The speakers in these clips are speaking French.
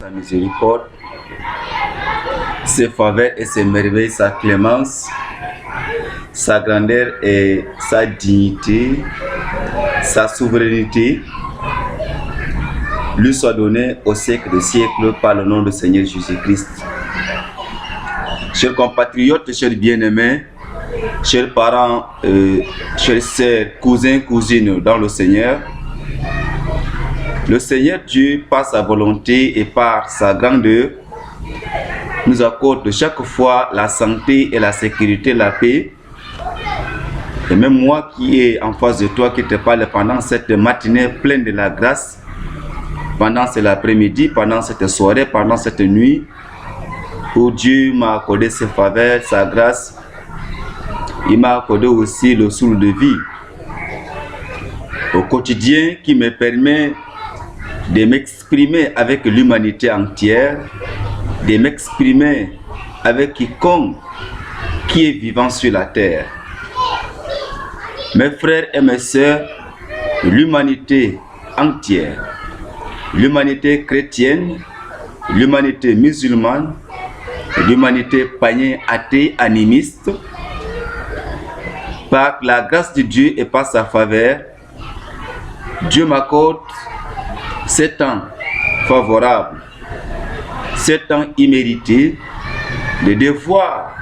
sa miséricorde, ses faveurs et ses merveilles, sa clémence, sa grandeur et sa dignité, sa souveraineté, lui soit donnée au siècle des siècles par le nom du Seigneur Jésus-Christ. Chers compatriotes, chers bien-aimés, chers parents, chers sœurs, cousins, cousines dans le Seigneur, le Seigneur Dieu, par sa volonté et par sa grandeur, nous accorde chaque fois la santé et la sécurité, la paix. Et même moi qui est en face de toi, qui te parle pendant cette matinée pleine de la grâce, pendant cet après-midi, pendant cette soirée, pendant cette nuit, où Dieu m'a accordé ses faveurs, sa grâce, il m'a accordé aussi le souffle de vie au quotidien qui me permet de m'exprimer avec l'humanité entière, de m'exprimer avec quiconque qui est vivant sur la terre. Mes frères et mes sœurs, l'humanité entière, l'humanité chrétienne, l'humanité musulmane, l'humanité païenne, athée, animiste, par la grâce de Dieu et par sa faveur, Dieu m'accorde 7 ans favorables, 7 ans immérités, de devoir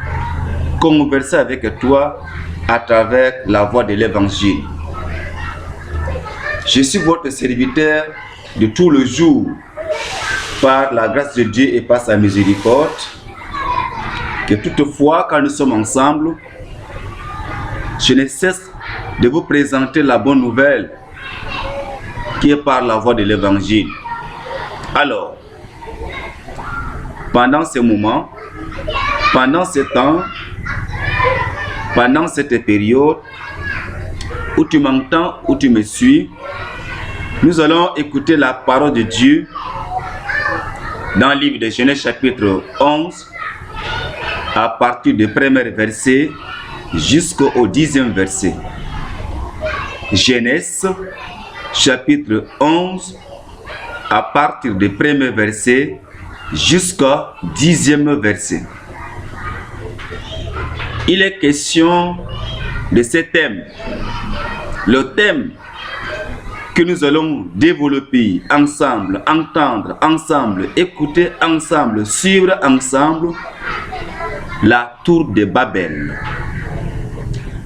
converser avec toi à travers la voie de l'évangile. Je suis votre serviteur de tout le jour par la grâce de Dieu et par sa miséricorde, que toutefois quand nous sommes ensemble, je ne cesse de vous présenter la bonne nouvelle qui est par la voie de l'évangile. Alors, pendant ce moment, pendant ce temps, pendant cette période où tu m'entends, où tu me suis, nous allons écouter la parole de Dieu dans le livre de Genèse chapitre 11 à partir du premier verset jusqu'au 10e verset. Genèse chapitre 11 à partir du premier verset jusqu'au 10e verset. Il est question de ce thème. Le thème que nous allons développer ensemble, entendre ensemble, écouter ensemble, suivre ensemble, la tour de Babel.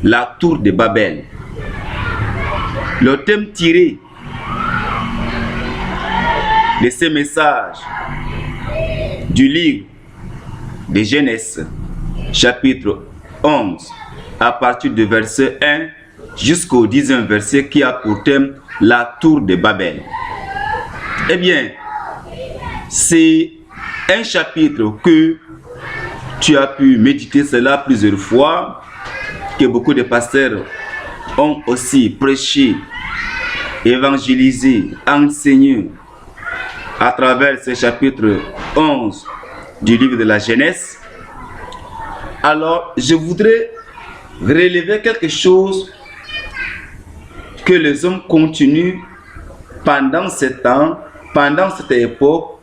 La tour de Babel. Le thème tiré de ces messages du livre de Genèse, chapitre 11, à partir du verset 1 jusqu'au 10e verset, qui a pour thème la tour de Babel. Eh bien, c'est un chapitre que tu as pu méditer cela plusieurs fois, que beaucoup de pasteurs ont aussi prêché, évangélisé, enseigné à travers ce chapitre 11 du livre de la Genèse. Alors, je voudrais relever quelque chose que les hommes continuent pendant ce temps, pendant cette époque,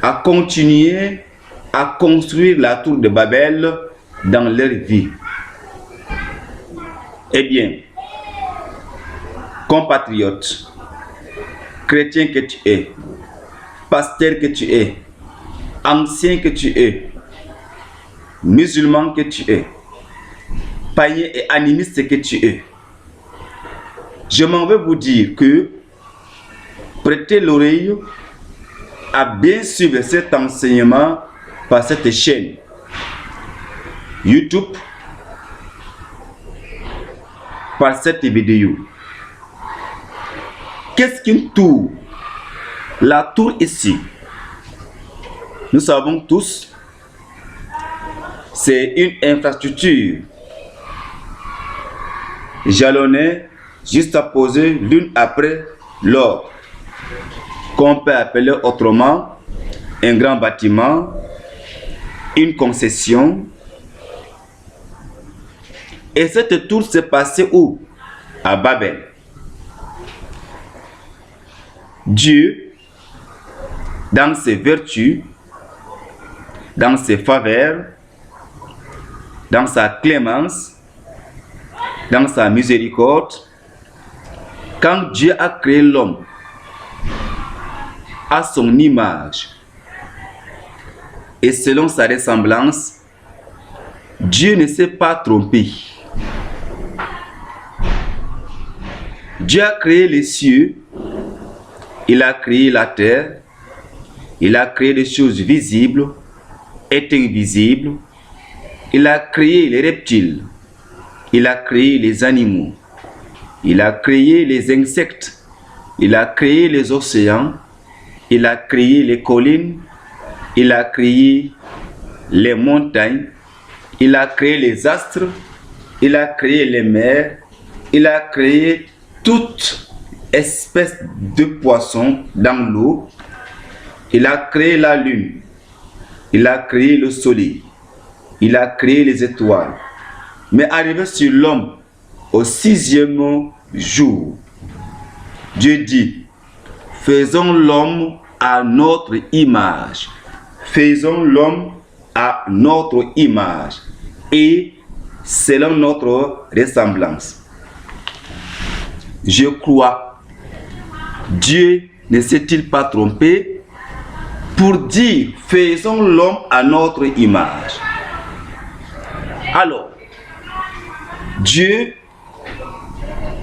à continuer à construire la tour de Babel dans leur vie. Eh bien, compatriotes, chrétien que tu es, pasteur que tu es, ancien que tu es, musulman que tu es, païen et animiste que tu es, je m'en vais vous dire que prêtez l'oreille à bien suivre cet enseignement par cette chaîne YouTube, par cette vidéo. Qu'est-ce qu'une tour? La tour ici, nous savons tous, c'est une infrastructure jalonnée, juste à poser l'une après l'autre, qu'on peut appeler autrement un grand bâtiment, une concession. Et cette tour s'est passée où? À Babel. Dieu dans ses vertus, dans ses faveurs, dans sa clémence, dans sa miséricorde. Quand Dieu a créé l'homme à son image et selon sa ressemblance, Dieu ne s'est pas trompé. Dieu a créé les cieux, il a créé la terre, il a créé des choses visibles et invisibles, il a créé les reptiles, il a créé les animaux, il a créé les insectes, il a créé les océans, il a créé les collines, il a créé les montagnes, il a créé les astres, il a créé les mers, il a créé toute espèce de poissons dans l'eau, il a créé la lune, il a créé le soleil, il a créé les étoiles. Mais arrivé sur l'homme au 6e jour, Dieu dit, faisons l'homme à notre image. Faisons l'homme à notre image et selon notre ressemblance. Je crois, Dieu ne s'est-il pas trompé pour dire, faisons l'homme à notre image. Alors, Dieu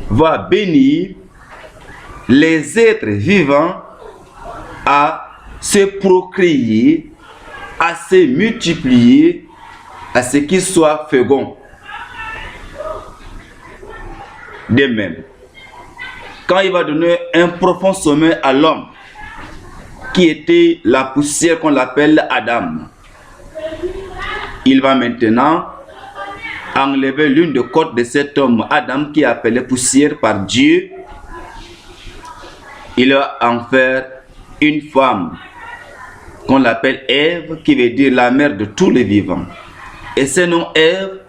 va bénir les êtres vivants à se procréer, à se multiplier, à ce qu'ils soient féconds. De même, quand il va donner un profond sommeil à l'homme, qui était la poussière qu'on appelle Adam, il va maintenant enlever l'une des côtes de cet homme, Adam, qui est appelé poussière par Dieu. Il va en faire une femme qu'on appelle Ève, qui veut dire la mère de tous les vivants. Et ce nom Ève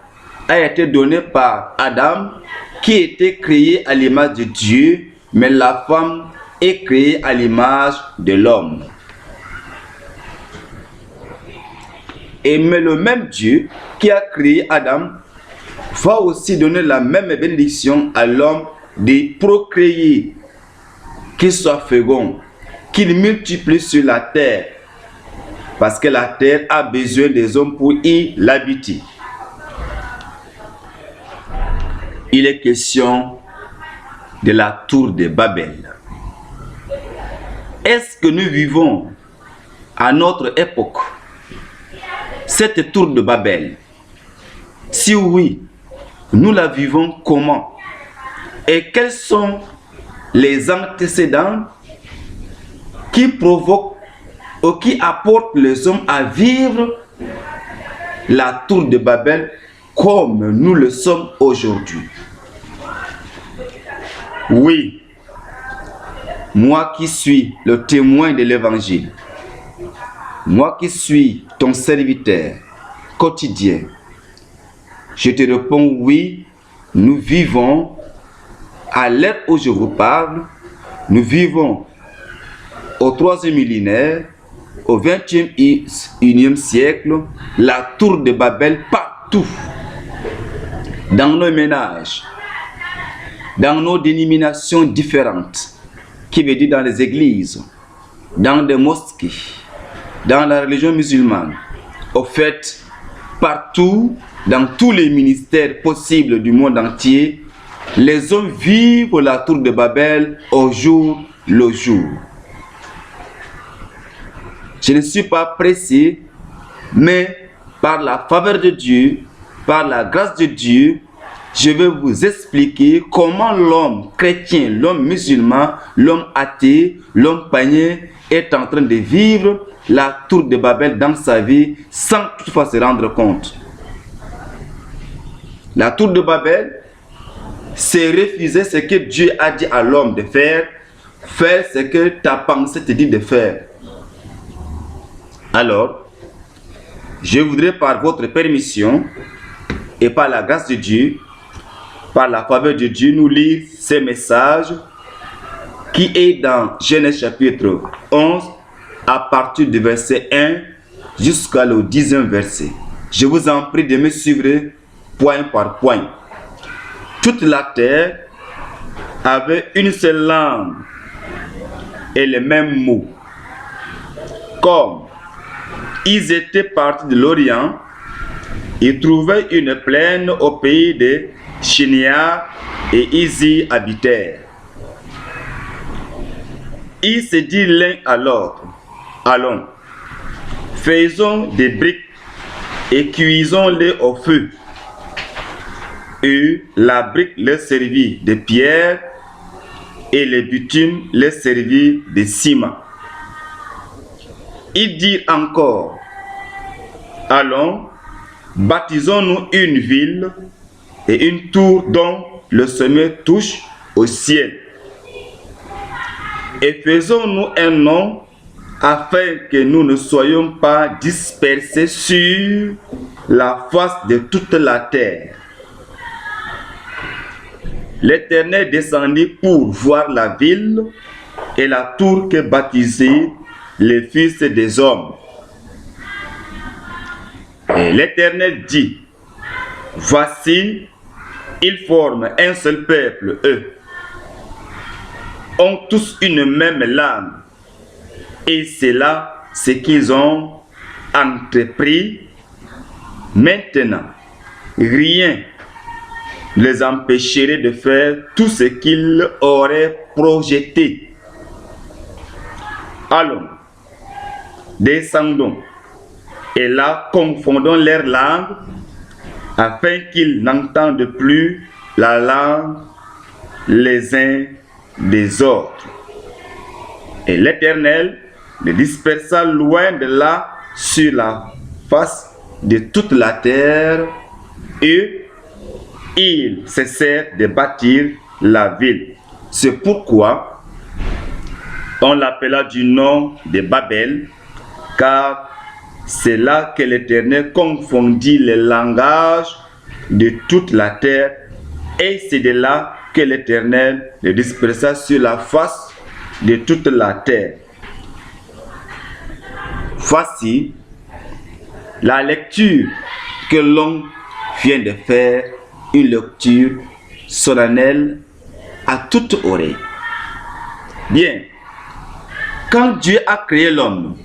a été donné par Adam, qui était créé à l'image de Dieu, mais la femme est créée à l'image de l'homme. Et mais le même Dieu qui a créé Adam va aussi donner la même bénédiction à l'homme de procréer, qu'il soit fécond, qu'il multiplie sur la terre, parce que la terre a besoin des hommes pour y l'habiter. Il est question de la tour de Babel. Est-ce que nous vivons à notre époque cette tour de Babel? Si oui, nous la vivons comment? Et quels sont les antécédents qui provoquent ou qui apportent les hommes à vivre la tour de Babel comme nous le sommes aujourd'hui? Oui, moi qui suis le témoin de l'évangile, moi qui suis ton serviteur quotidien, je te réponds oui, nous vivons à l'ère où je vous parle, nous vivons au 3e millénaire, au 21e siècle, la tour de Babel partout, dans nos ménages, dans nos dénominations différentes, qui veut dire dans les églises, dans les mosquées, dans la religion musulmane, au fait, partout, dans tous les ministères possibles du monde entier, les hommes vivent la tour de Babel au jour le jour. Je ne suis pas pressé, mais par la faveur de Dieu, par la grâce de Dieu, je vais vous expliquer comment l'homme chrétien, l'homme musulman, l'homme athée, l'homme païen est en train de vivre la tour de Babel dans sa vie sans toutefois se rendre compte. La tour de Babel, c'est refuser ce que Dieu a dit à l'homme de faire, faire ce que ta pensée te dit de faire. Alors, je voudrais par votre permission et par la grâce de Dieu, par la faveur de Dieu, nous lire ce message qui est dans Genèse chapitre 11, à partir du verset 1 jusqu'à le 10e verset. Je vous en prie de me suivre point par point. Toute la terre avait une seule langue et les mêmes mots. Comme ils étaient partis de l'Orient, ils trouvaient une plaine au pays de Shinéar et ils y habitèrent. Ils se dirent l'un à l'autre, allons, faisons des briques et cuisons-les au feu. Et la brique leur servit de pierre et le bitume leur servit de ciment. Ils dirent encore, allons, baptisons-nous une ville et une tour dont le sommet touche au ciel. Et faisons-nous un nom afin que nous ne soyons pas dispersés sur la face de toute la terre. L'Éternel descendit pour voir la ville et la tour que baptisaient les fils des hommes. Et l'Éternel dit, voici, ils forment un seul peuple, eux, ont tous une même langue, et c'est là ce qu'ils ont entrepris. Maintenant, rien ne les empêcherait de faire tout ce qu'ils auraient projeté. Allons, descendons, et là confondons leurs langues, afin qu'ils n'entendent plus la langue les uns des autres. Et l'Éternel les dispersa loin de là sur la face de toute la terre, et ils cessèrent de bâtir la ville. C'est pourquoi on l'appela du nom de Babel, car c'est là que l'Éternel confondit les langages de toute la terre, et c'est de là que l'Éternel les dispersa sur la face de toute la terre. Voici la lecture que l'on vient de faire, une lecture solennelle à toute oreille. Bien, quand Dieu a créé l'homme,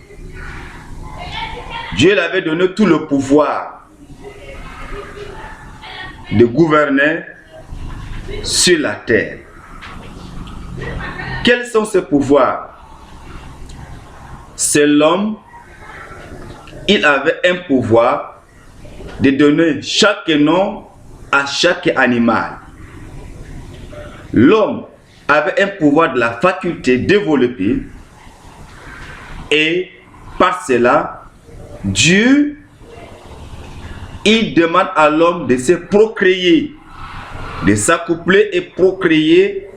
Dieu lui avait donné tout le pouvoir de gouverner sur la terre. Quels sont ces pouvoirs? C'est l'homme, il avait un pouvoir de donner chaque nom à chaque animal. L'homme avait un pouvoir de la faculté développée, et par cela, Dieu, il demande à l'homme de se procréer, de s'accoupler et procréer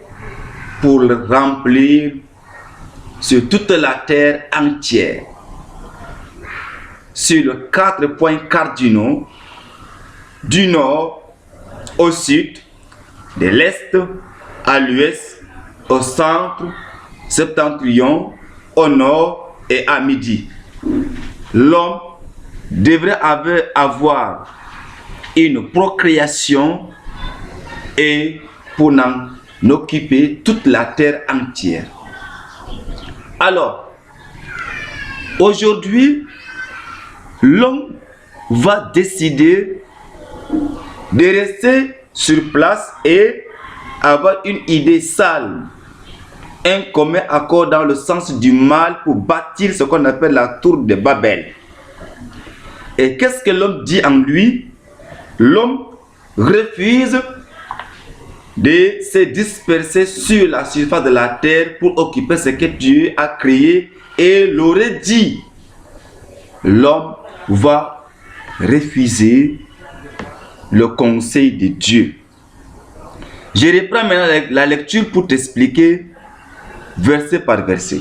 pour le remplir sur toute la terre entière. Sur les 4 points cardinaux, du nord au sud, de l'est à l'ouest, au centre, septentrion, au nord et à midi. L'homme devrait avoir une procréation et pour en occuper toute la terre entière. Alors, aujourd'hui, l'homme va décider de rester sur place et avoir une idée sale, un commun accord dans le sens du mal pour bâtir ce qu'on appelle la tour de Babel. Et qu'est-ce que l'homme dit en lui? L'homme refuse de se disperser sur la surface de la terre pour occuper ce que Dieu a créé et l'aurait dit. L'homme va refuser le conseil de Dieu. Je reprends maintenant la lecture pour t'expliquer verset par verset.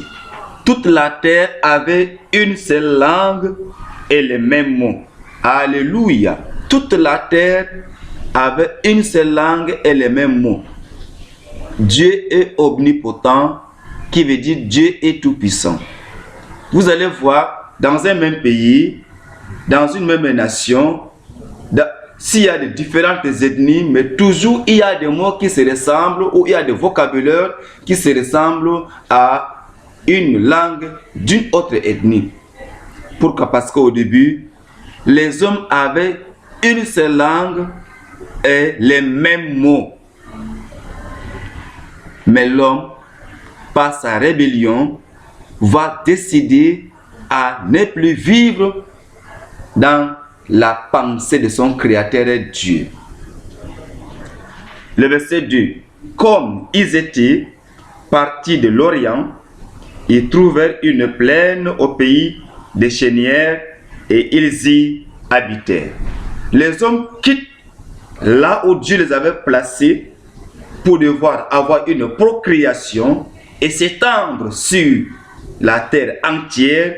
Toute la terre avait une seule langue et les mêmes mots. Alléluia. Toute la terre avait une seule langue et les mêmes mots. Dieu est omnipotent, qui veut dire Dieu est tout puissant. vous allez voir dans un même pays, dans une même nation, s'il y a de différentes ethnies, mais toujours il y a des mots qui se ressemblent ou il y a des vocabulaires qui se ressemblent à une langue d'une autre ethnie. Pourquoi? Parce qu'au début, les hommes avaient une seule langue et les mêmes mots. Mais l'homme, par sa rébellion, va décider à ne plus vivre dans la pensée de son Créateur Dieu. Le verset 2. Comme ils étaient partis de l'Orient, ils trouvèrent une plaine au pays des chênières et ils y habitèrent. Les hommes quittent là où Dieu les avait placés pour devoir avoir une procréation et s'étendre sur la terre entière.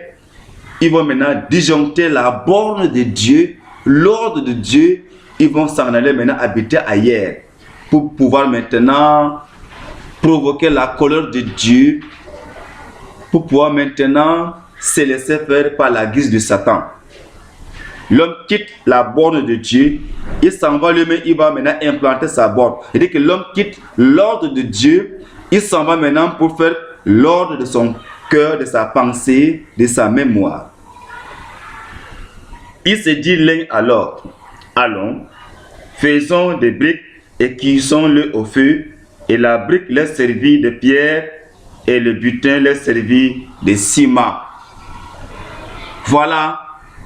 Ils vont maintenant disjoncter la borne de Dieu, l'ordre de Dieu. Ils vont s'en aller maintenant habiter ailleurs pour pouvoir maintenant provoquer la colère de Dieu, pour pouvoir maintenant se laisser faire par la guise de Satan. L'homme quitte la borne de Dieu, il s'en va lui-même, il va maintenant implanter sa borne. C'est-à-dire que l'homme quitte l'ordre de Dieu, il s'en va maintenant pour faire l'ordre de son cœur, de sa pensée, de sa mémoire. Il se dit l'un à l'autre, allons, faisons des briques et cuisons-le au feu, et la brique leur servit de pierre et le butin leur servit de ciment. Voilà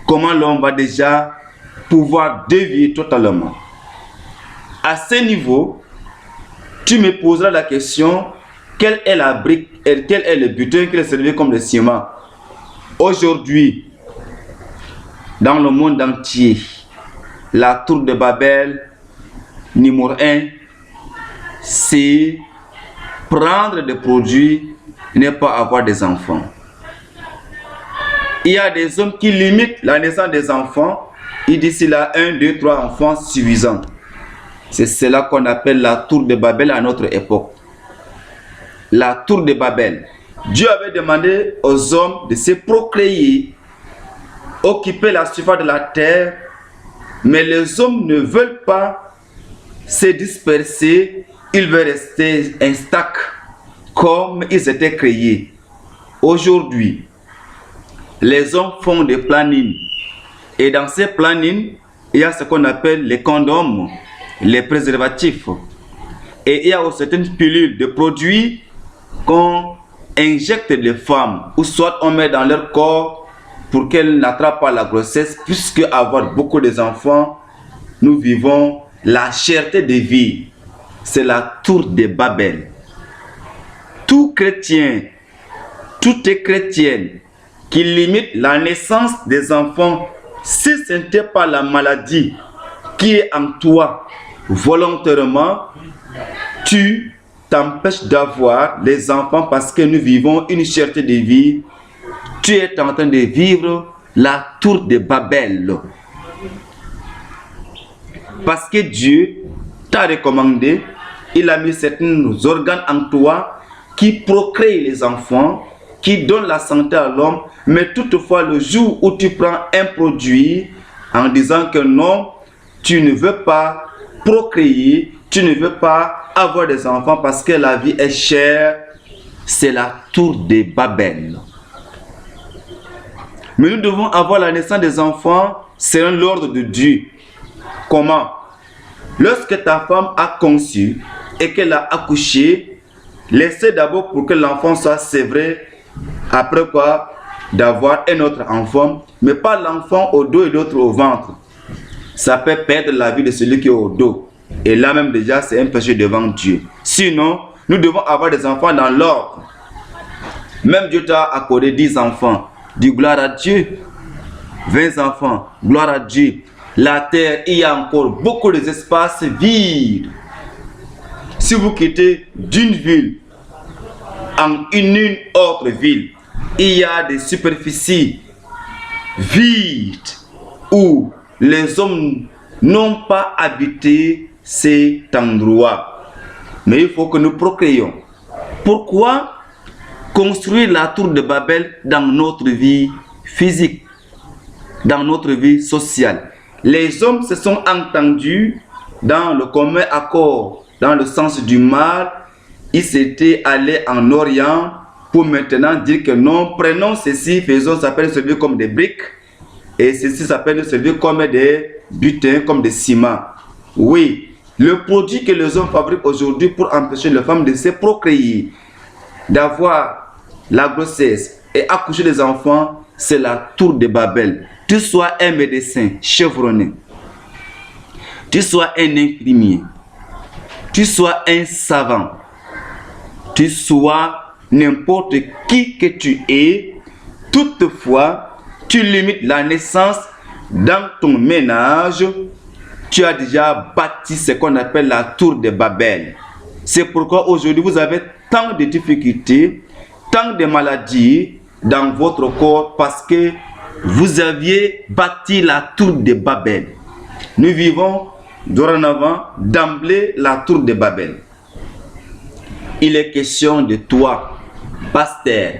comment l'homme va déjà pouvoir dévier totalement. À ce niveau, tu me poseras la question, quelle est la brique et quel est le butin qui est servi comme le ciment? Aujourd'hui, dans le monde entier, la tour de Babel, numéro 1, c'est prendre des produits, ne pas avoir des enfants. Il y a des hommes qui limitent la naissance des enfants. Ils disent qu'il a 1, 2, 3 enfants suffisants. C'est cela qu'on appelle la tour de Babel à notre époque. La tour de Babel. Dieu avait demandé aux hommes de se procréer, occuper la surface de la terre, mais les hommes ne veulent pas se disperser, ils veulent rester intacts comme ils étaient créés. Aujourd'hui, les hommes font des plannings. Et dans ces plannings, il y a ce qu'on appelle les condoms, les préservatifs. Et il y a aussi certaines pilules de produits qu'on injecte les femmes, ou soit on met dans leur corps pour qu'elles n'attrapent pas la grossesse, puisque avoir beaucoup d'enfants, nous vivons la cherté de vie. C'est la tour de Babel. Tout chrétien, toute chrétienne qui limite la naissance des enfants, si ce n'était pas la maladie qui est en toi, volontairement, tu t'empêches d'avoir les enfants parce que nous vivons une cherté de vie. Tu es en train de vivre la tour de Babel. Parce que Dieu t'a recommandé, il a mis certains organes en toi qui procréent les enfants, qui donnent la santé à l'homme, mais toutefois le jour où tu prends un produit en disant que non, tu ne veux pas procréer, tu ne veux pas avoir des enfants parce que la vie est chère, c'est la tour de Babel. Mais nous devons avoir la naissance des enfants selon l'ordre de Dieu. Comment? Lorsque ta femme a conçu et qu'elle a accouché, laissez d'abord pour que l'enfant soit sévré. Après quoi, d'avoir un autre enfant, mais pas l'enfant au dos et l'autre au ventre. Ça peut perdre la vie de celui qui est au dos. Et là même déjà, c'est un péché devant Dieu. Sinon, nous devons avoir des enfants dans l'ordre. Même Dieu t'a accordé 10 enfants. Dis gloire à Dieu. 20 enfants, gloire à Dieu. La terre, il y a encore beaucoup d'espaces vides. Si vous quittez d'une ville en une autre ville, il y a des superficies vides où les hommes n'ont pas habité cet endroit. Mais il faut que nous procréions. Pourquoi? construire la tour de Babel dans notre vie physique, dans notre vie sociale. Les hommes se sont entendus dans le commun accord, dans le sens du mal. Ils s'étaient allés en Orient pour maintenant dire que non, prenons ceci, faisons ça peut servir comme des briques et ceci ça peut servir comme des butins, comme des ciments. Oui, le produit que les hommes fabriquent aujourd'hui pour empêcher les femmes de se procréer, d'avoir la grossesse et accoucher des enfants, c'est la tour de Babel. Tu sois un médecin chevronné, tu sois un infirmier, tu sois un savant, tu sois n'importe qui que tu es, toutefois, tu limites la naissance dans ton ménage, tu as déjà bâti ce qu'on appelle la tour de Babel. C'est pourquoi aujourd'hui vous avez tant de difficultés, tant de maladies dans votre corps parce que vous aviez bâti la tour de Babel. Nous vivons dorénavant d'emblée la tour de Babel. Il est question de toi, pasteur.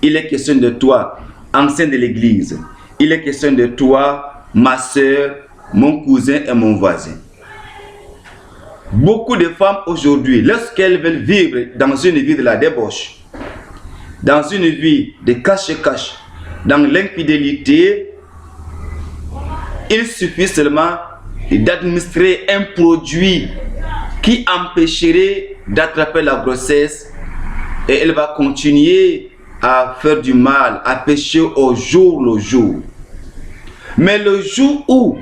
Il est question de toi, ancien de l'église. Il est question de toi, ma soeur, mon cousin et mon voisin. Beaucoup de femmes aujourd'hui, lorsqu'elles veulent vivre dans une vie de la débauche, dans une vie de cache-cache, dans l'infidélité, il suffit seulement d'administrer un produit qui empêcherait d'attraper la grossesse et elle va continuer à faire du mal, à pécher au jour le jour. Mais le jour où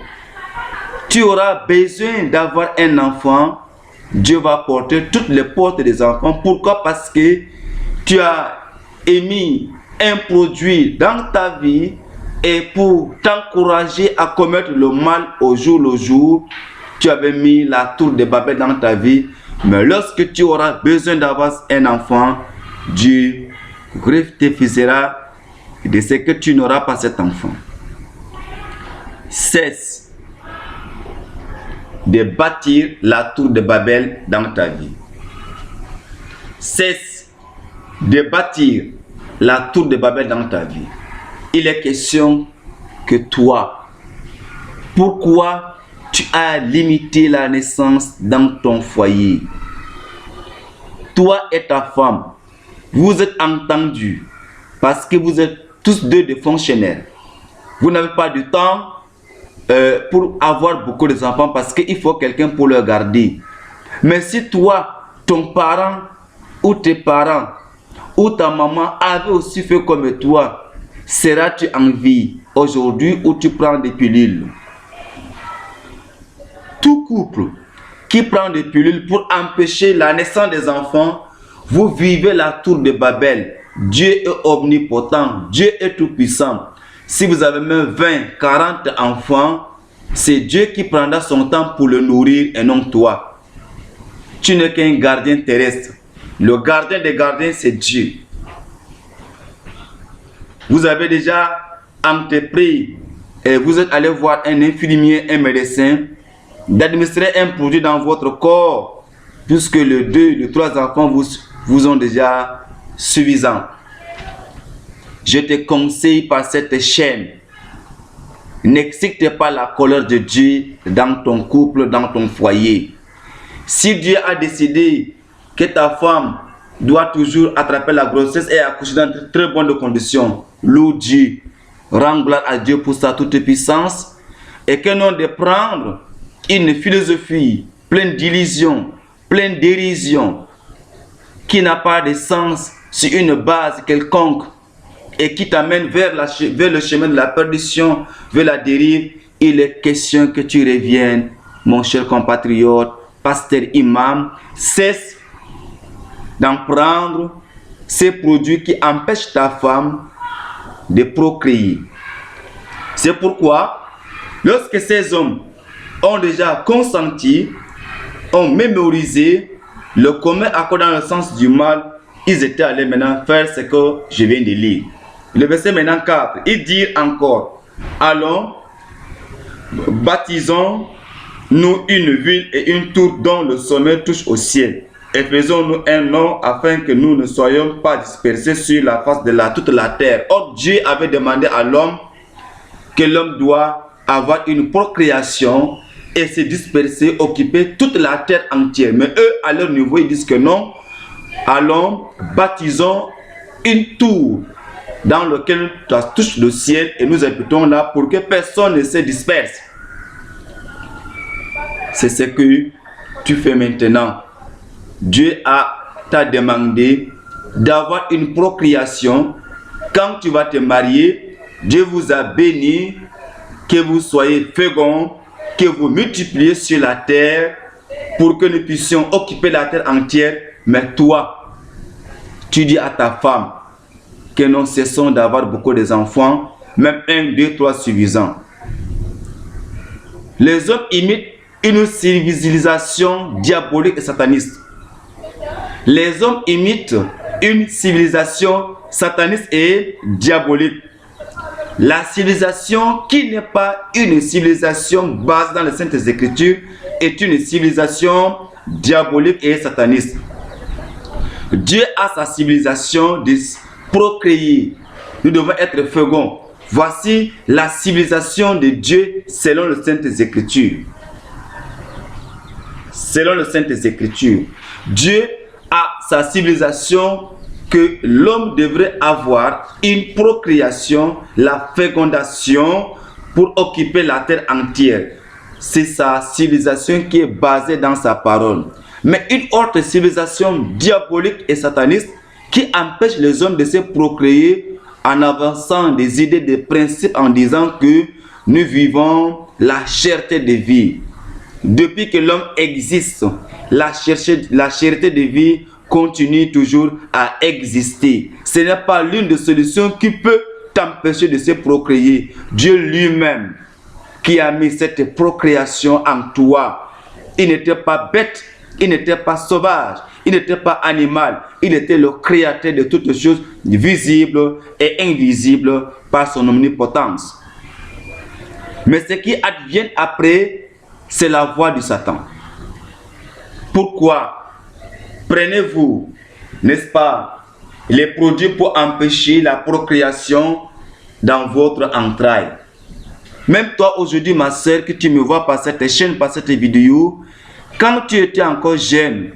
tu auras besoin d'avoir un enfant, Dieu va porter toutes les portes des enfants. Pourquoi? Parce que tu as émis un produit dans ta vie et pour t'encourager à commettre le mal au jour le jour, tu avais mis la tour de Babel dans ta vie. Mais lorsque tu auras besoin d'avoir un enfant, Dieu rectifiera de ce que tu n'auras pas cet enfant. Cesse de bâtir la tour de Babel dans ta vie. Cesse de bâtir la tour de Babel dans ta vie. Il est question que toi, pourquoi tu as limité la naissance dans ton foyer? Toi et ta femme, vous êtes entendus parce que vous êtes tous deux des fonctionnaires. Vous n'avez pas de temps pour avoir beaucoup d'enfants parce qu'il faut quelqu'un pour le garder. Mais si toi, ton parent ou tes parents ou ta maman avaient aussi fait comme toi, seras-tu en vie aujourd'hui ou tu prends des pilules? Tout couple qui prend des pilules pour empêcher la naissance des enfants, vous vivez la tour de Babel. Dieu est omnipotent, Dieu est tout-puissant. Si vous avez même 20, 40 enfants, c'est Dieu qui prendra son temps pour le nourrir et non toi. Tu n'es qu'un gardien terrestre. Le gardien des gardiens, c'est Dieu. Vous avez déjà entrepris et vous êtes allé voir un infirmier, un médecin, d'administrer un produit dans votre corps, puisque les 2, les 3 enfants vous ont déjà suffisant. Je te conseille par cette chaîne, n'excite pas la colère de Dieu dans ton couple, dans ton foyer. Si Dieu a décidé que ta femme doit toujours attraper la grossesse et accoucher dans de très bonnes conditions, loue Dieu, rends gloire à Dieu pour sa toute puissance, et que non de prendre une philosophie pleine d'illusions, pleine d'érision, qui n'a pas de sens sur une base quelconque et qui t'amène vers le chemin de la perdition, vers la dérive. Il est question que tu reviennes, mon cher compatriote, pasteur, imam, cesse d'en prendre ces produits qui empêchent ta femme de procréer. C'est pourquoi, lorsque ces hommes ont déjà consenti, ont mémorisé le commun accord dans le sens du mal, ils étaient allés maintenant faire ce que je viens de lire. Le verset maintenant 4, il dit encore, allons, baptisons-nous une ville et une tour dont le sommet touche au ciel, et faisons-nous un nom afin que nous ne soyons pas dispersés sur la face de toute la terre. Or, Dieu avait demandé à l'homme que l'homme doit avoir une procréation et se disperser, occuper toute la terre entière. Mais eux, à leur niveau, ils disent que non. Allons, baptisons une tour dans laquelle tu touches le ciel et nous habitons là pour que personne ne se disperse. C'est ce que tu fais maintenant. Dieu t'a demandé d'avoir une procréation. Quand tu vas te marier, Dieu vous a béni, que vous soyez féconds, que vous multipliez sur la terre pour que nous puissions occuper la terre entière. Mais toi, tu dis à ta femme que nous cessons d'avoir beaucoup d'enfants, même 1, 2, 3 suffisants. Les hommes imitent une civilisation diabolique et sataniste. Les hommes imitent une civilisation sataniste et diabolique. La civilisation qui n'est pas une civilisation basée dans les Saintes Écritures est une civilisation diabolique et sataniste. Dieu a sa civilisation de procréer. Nous devons être féconds. Voici la civilisation de Dieu selon les Saintes Écritures. Selon les Saintes Écritures, Dieu a sa civilisation que l'homme devrait avoir une procréation, la fécondation pour occuper la terre entière. C'est sa civilisation qui est basée dans sa parole. Mais une autre civilisation diabolique et sataniste qui empêche les hommes de se procréer en avançant des idées, des principes en disant que nous vivons la cherté de vie. Depuis que l'homme existe, la cherté de vie continue toujours à exister. Ce n'est pas l'une des solutions qui peut t'empêcher de se procréer. Dieu lui-même qui a mis cette procréation en toi. Il n'était pas bête, il n'était pas sauvage, il n'était pas animal. Il était le créateur de toutes choses visibles et invisibles par son omnipotence. Mais ce qui advient après, c'est la voix du Satan. Pourquoi prenez-vous, n'est-ce pas, les produits pour empêcher la procréation dans votre entraille? Même toi aujourd'hui, ma soeur, que tu me vois par cette chaîne, par cette vidéo, quand tu étais encore jeune,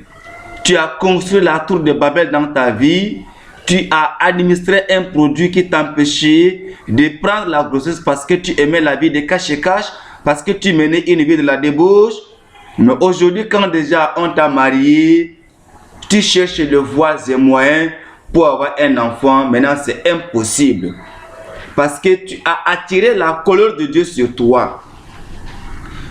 tu as construit la tour de Babel dans ta vie, tu as administré un produit qui t'empêchait de prendre la grossesse parce que tu aimais la vie de cache-cache, parce que tu menais une vie de la débauche. Mais aujourd'hui, quand déjà on t'a marié, tu cherches les voies et moyens pour avoir un enfant. Maintenant, c'est impossible. Parce que tu as attiré la colère de Dieu sur toi.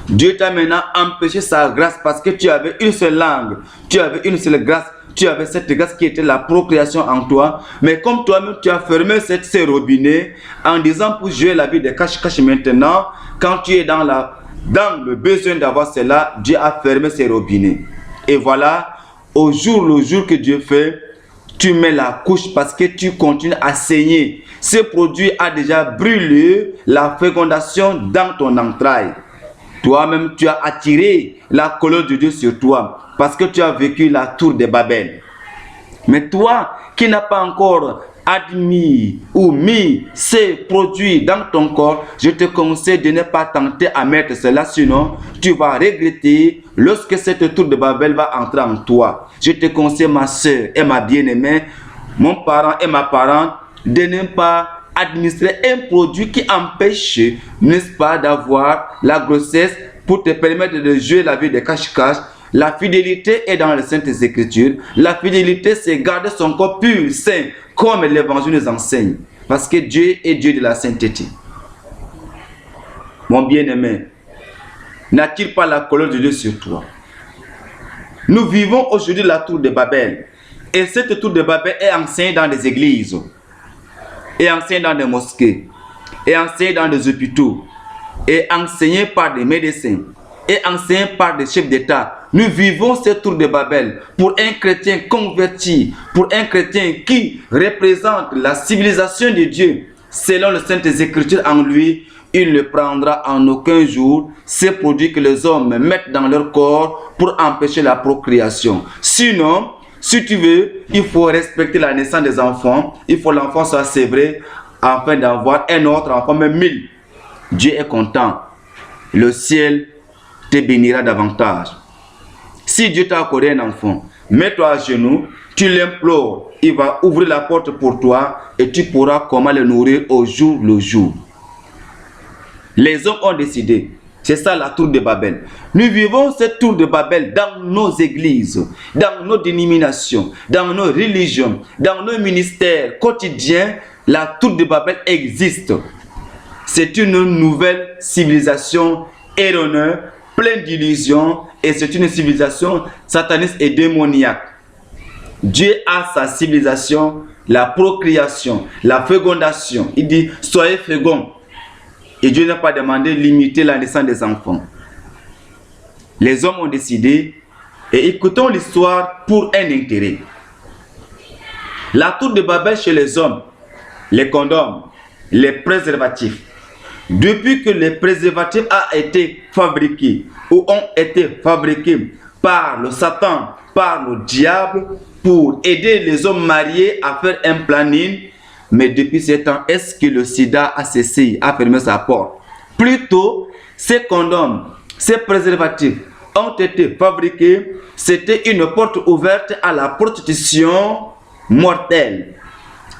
Dieu t'a maintenant empêché sa grâce parce que tu avais une seule langue. Tu avais une seule grâce. Tu avais cette grâce qui était la procréation en toi. Mais comme toi-même, tu as fermé ces robinets en disant pour jouer la vie de cache-cache maintenant, quand tu es dans le besoin d'avoir cela, Dieu a fermé ces robinets. Et voilà, au jour le jour que Dieu fait, tu mets la couche parce que tu continues à saigner. Ce produit a déjà brûlé la fécondation dans ton entraille. Toi-même, tu as attiré la colère de Dieu sur toi parce que tu as vécu la tour de Babel. Mais toi qui n'as pas encore admis ou mis ces produits dans ton corps, je te conseille de ne pas tenter à mettre cela, sinon tu vas regretter lorsque cette tour de Babel va entrer en toi. Je te conseille, ma soeur et ma bien-aimée, mon parent et ma parente, de ne pas administrer un produit qui empêche, n'est-ce pas, d'avoir la grossesse pour te permettre de jouer la vie de cache-cache. La fidélité est dans les Saintes Écritures. La fidélité, c'est garder son corps pur, saint, comme l'Évangile nous enseigne. Parce que Dieu est Dieu de la sainteté. Mon bien-aimé, n'attire pas la colère de Dieu sur toi. Nous vivons aujourd'hui la tour de Babel. Et cette tour de Babel est enseignée dans des églises, et enseignée dans des mosquées, et enseignée dans des hôpitaux, et enseignée par des médecins, et enseignée par des chefs d'État. Nous vivons cette tour de Babel pour un chrétien converti, pour un chrétien qui représente la civilisation de Dieu, selon les saintes écritures en lui, il ne prendra en aucun jour ces produits que les hommes mettent dans leur corps pour empêcher la procréation. Sinon, si tu veux, il faut respecter la naissance des enfants. Il faut que l'enfant soit sévré afin d'avoir un autre enfant, même 1000. Dieu est content. Le ciel te bénira davantage. Si Dieu t'a accordé un enfant, mets-toi à genoux, tu l'implores, il va ouvrir la porte pour toi et tu pourras comment le nourrir au jour le jour. Les hommes ont décidé, c'est ça la tour de Babel. Nous vivons cette tour de Babel dans nos églises, dans nos dénominations, dans nos religions, dans nos ministères quotidiens. La tour de Babel existe. C'est une nouvelle civilisation erronée, pleine d'illusions, et c'est une civilisation sataniste et démoniaque. Dieu a sa civilisation, la procréation, la fécondation. Il dit, soyez féconds. Et Dieu n'a pas demandé de limiter la naissance des enfants. Les hommes ont décidé, et écoutons l'histoire pour un intérêt. La tour de Babel chez les hommes, les condoms, les préservatifs. Depuis que les préservatifs ont été fabriqués ou ont été fabriqués par le Satan, par le diable, pour aider les hommes mariés à faire un planning, mais depuis ce temps, est-ce que le sida a cessé, a fermé sa porte? Plutôt, ces condoms, ces préservatifs ont été fabriqués, c'était une porte ouverte à la prostitution mortelle,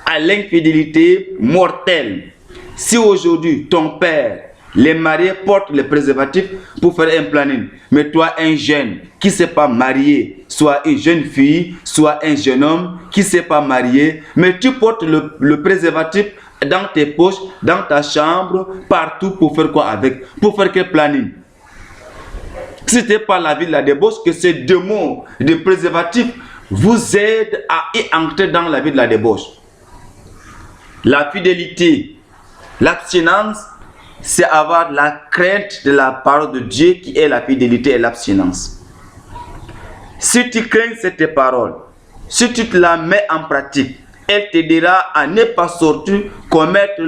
à l'infidélité mortelle. Si aujourd'hui, ton père, les mariés portent les préservatifs pour faire un planning, mais toi, un jeune qui ne s'est pas marié, soit une jeune fille, soit un jeune homme qui ne s'est pas marié, mais tu portes le préservatif dans tes poches, dans ta chambre, partout pour faire quoi avec? Pour faire quel planning? Si ce n'est pas la vie de la débauche, que ces deux mots de préservatif vous aident à y entrer dans la vie de la débauche. La fidélité, l'abstinence, c'est avoir la crainte de la parole de Dieu qui est la fidélité et l'abstinence. Si tu crains cette parole, si tu te la mets en pratique, elle t'aidera à ne pas sortir commettre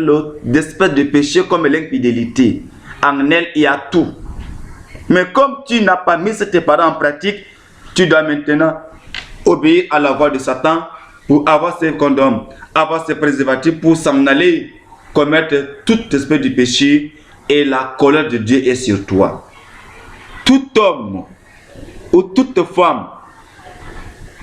d'espèces de péchés comme l'infidélité. En elle, il y a tout. Mais comme tu n'as pas mis cette parole en pratique, tu dois maintenant obéir à la voix de Satan pour avoir ses condoms, avoir ses préservatifs pour s'en aller commettre toute espèce de péché, et la colère de Dieu est sur toi. Tout homme ou toute femme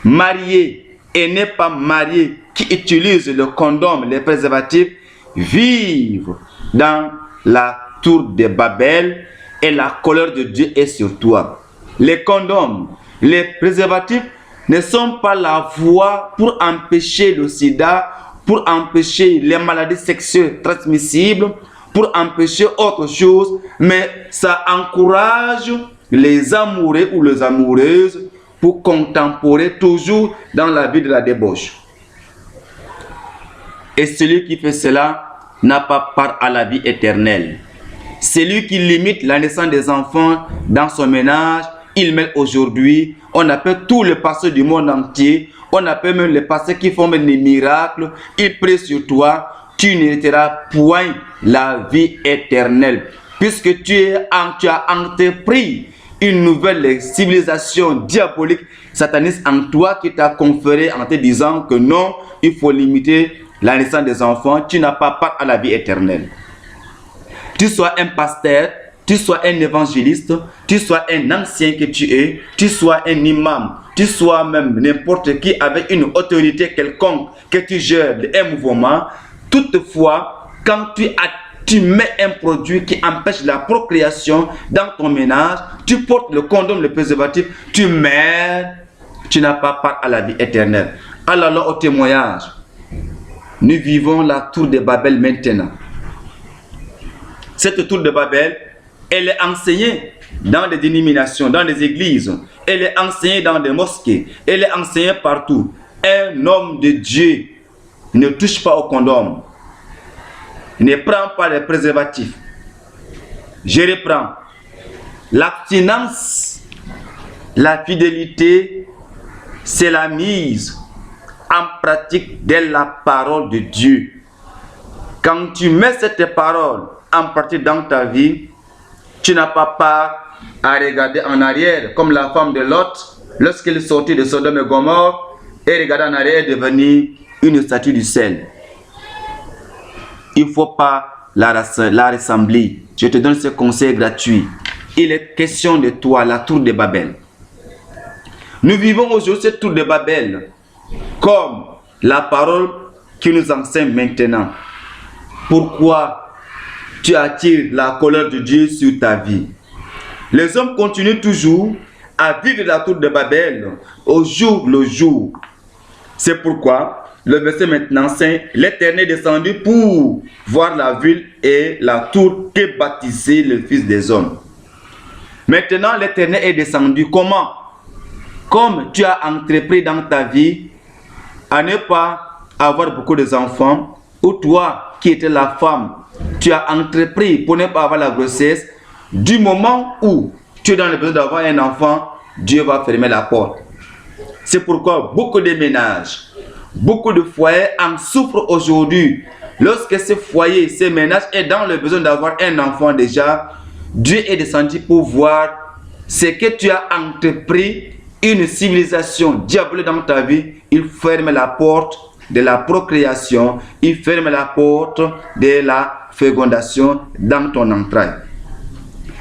mariée et n'est pas mariée qui utilise le condom, les préservatifs, vivent dans la tour de Babel et la colère de Dieu est sur toi. Les condoms, les préservatifs ne sont pas la voie pour empêcher le sida, pour empêcher les maladies sexuelles transmissibles, pour empêcher autre chose, mais ça encourage les amoureux ou les amoureuses pour contemporer toujours dans la vie de la débauche. Et celui qui fait cela n'a pas part à la vie éternelle. Celui qui limite la naissance des enfants dans son ménage, il met aujourd'hui, on appelle tous les pasteurs du monde entier, on appelle même les pasteurs qui font même des miracles, ils prient sur toi, tu n'hériteras point la vie éternelle. Puisque tu as entrepris une nouvelle civilisation diabolique, sataniste en toi qui t'a conféré en te disant que non, il faut limiter la naissance des enfants, tu n'as pas part à la vie éternelle. Tu sois un pasteur, tu sois un évangéliste, tu sois un ancien que tu es, tu sois un imam, tu sois même n'importe qui avec une autorité quelconque que tu gères un mouvement, toutefois, quand tu mets un produit qui empêche la procréation dans ton ménage, tu portes le condom, le préservatif, tu meurs, tu n'as pas part à la vie éternelle. Alors au témoignage, nous vivons la tour de Babel maintenant. Cette tour de Babel, elle est enseignée dans des dénominations, dans des églises. Elle est enseignée dans des mosquées. Elle est enseignée partout. Un homme de Dieu ne touche pas au condom. Ne prend pas les préservatifs. Je reprends. L'abstinence, la fidélité, c'est la mise en pratique de la parole de Dieu. Quand tu mets cette parole en pratique dans ta vie, tu n'as pas peur à regarder en arrière, comme la femme de Lot, lorsqu'elle sortit de Sodome et Gomorrhe, et regarder en arrière et devenir une statue du sel. Il ne faut pas la ressembler. Je te donne ce conseil gratuit. Il est question de toi, la tour de Babel. Nous vivons aujourd'hui cette tour de Babel comme la parole qui nous enseigne maintenant. Pourquoi tu attires la colère de Dieu sur ta vie? Les hommes continuent toujours à vivre la tour de Babel au jour le jour. C'est pourquoi le verset maintenant, c'est l'Éternel est descendu pour voir la ville et la tour que bâtissait le Fils des hommes. Maintenant, l'Éternel est descendu. Comment? Comme tu as entrepris dans ta vie à ne pas avoir beaucoup d'enfants, ou toi qui étais la femme, tu as entrepris pour ne pas avoir la grossesse, du moment où tu es dans le besoin d'avoir un enfant, Dieu va fermer la porte. C'est pourquoi beaucoup de ménages, beaucoup de foyers en souffrent aujourd'hui. Lorsque ce foyer, ce ménage est dans le besoin d'avoir un enfant déjà, Dieu est descendu pour voir ce que tu as entrepris, une civilisation diabolique dans ta vie. Il ferme la porte de la procréation, il ferme la porte de la fécondation dans ton entraille.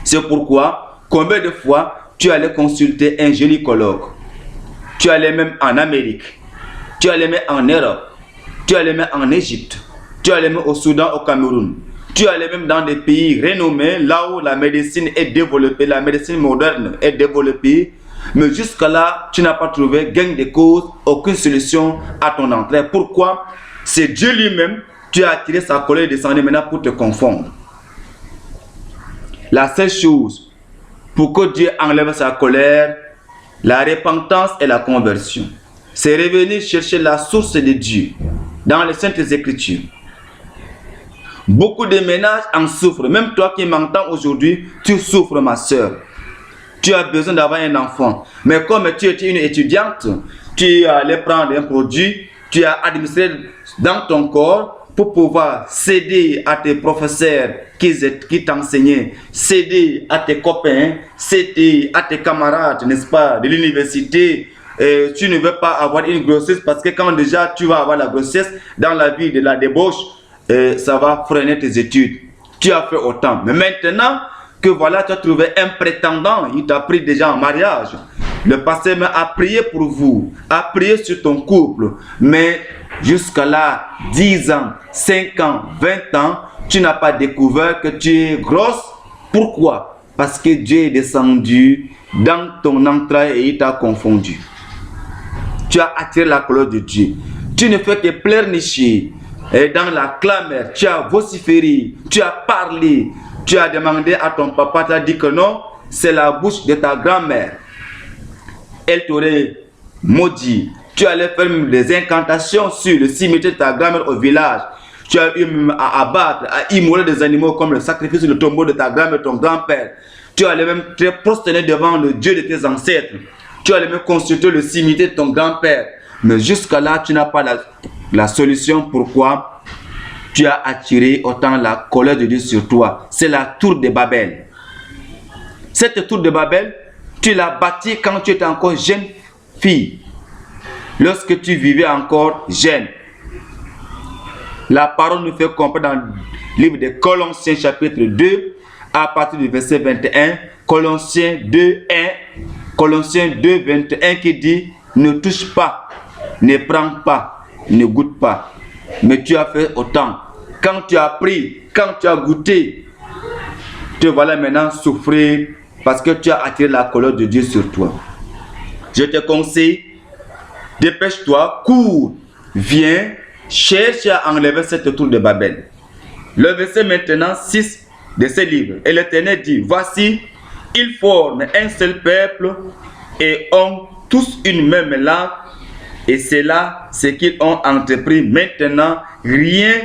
C'est pourquoi, combien de fois tu allais consulter un gynécologue, tu allais même en Amérique, tu allais même en Europe, tu allais même en Égypte, tu allais même au Soudan, au Cameroun, tu allais même dans des pays renommés, là où la médecine est développée, la médecine moderne est développée, mais jusqu'à là, tu n'as pas trouvé gain de cause, aucune solution à ton entrée. Pourquoi? C'est Dieu lui-même, tu as attiré sa colère et descendu maintenant pour te confondre. La seule chose pour que Dieu enlève sa colère, la repentance et la conversion, c'est revenir chercher la source de Dieu dans les Saintes Écritures. Beaucoup de ménages en souffrent. Même toi qui m'entends aujourd'hui, tu souffres, ma soeur. Tu as besoin d'avoir un enfant. Mais comme tu étais une étudiante, tu allais prendre un produit, tu as administré dans ton corps pour pouvoir céder à tes professeurs qui t'enseignaient, céder à tes copains, céder à tes camarades, n'est-ce pas, de l'université. Tu ne veux pas avoir une grossesse parce que quand déjà tu vas avoir la grossesse, dans la vie de la débauche, ça va freiner tes études. Tu as fait autant. Mais maintenant que voilà, tu as trouvé un prétendant, il t'a pris déjà en mariage. Le pasteur a prié pour vous, a prié sur ton couple. Mais jusqu'à là, 10 ans, 5 ans, 20 ans, tu n'as pas découvert que tu es grosse. Pourquoi? Parce que Dieu est descendu dans ton entraille et il t'a confondu. Tu as attiré la colère de Dieu. Tu ne fais que pleurnicher. Et dans la clameur, tu as vociféré, tu as parlé, tu as demandé à ton papa, tu as dit que non, c'est la bouche de ta grand-mère. Elle t'aurait maudit. Tu allais faire des incantations sur le cimetière de ta grand-mère au village. Tu as eu à abattre, à immoler des animaux comme le sacrifice sur le tombeau de ta grand-mère, ton grand-père. Tu allais même te prosterner devant le Dieu de tes ancêtres. Tu allais même consulter le cimetière de ton grand-père. Mais jusqu'à là, tu n'as pas la solution. Pourquoi? Tu as attiré autant la colère de Dieu sur toi. C'est la tour de Babel. Cette tour de Babel, tu l'as bâtie quand tu étais encore jeune fille. Lorsque tu vivais encore jeune. La parole nous fait comprendre dans le livre de Colossiens chapitre 2, à partir du verset 21, Colossiens 2, 1, Colossiens 2, 21 qui dit, ne touche pas, ne prends pas, ne goûte pas. Mais tu as fait autant. Quand tu as pris, quand tu as goûté, te voilà maintenant souffrir parce que tu as attiré la colère de Dieu sur toi. Je te conseille, dépêche-toi, cours, viens, cherche à enlever cette tour de Babel. Le verset maintenant 6 de ce livre. Et l'Éternel dit, voici, ils forment un seul peuple et ont tous une même langue. Et c'est là ce qu'ils ont entrepris. Maintenant, rien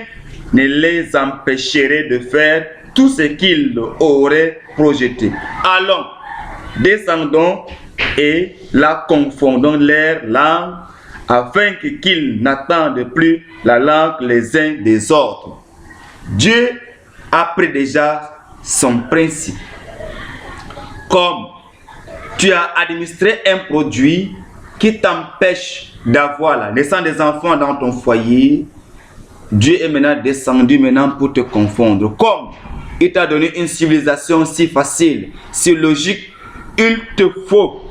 ne les empêcherait de faire tout ce qu'ils auraient projeté. Allons, descendons et la confondons leur langue, afin qu'ils n'attendent plus la langue les uns des autres. Dieu a pris déjà son principe. Comme tu as administré un produit qui t'empêche d'avoir la naissance des enfants dans ton foyer, Dieu est maintenant descendu pour te confondre. Comme il t'a donné une civilisation si facile, si logique, il te faut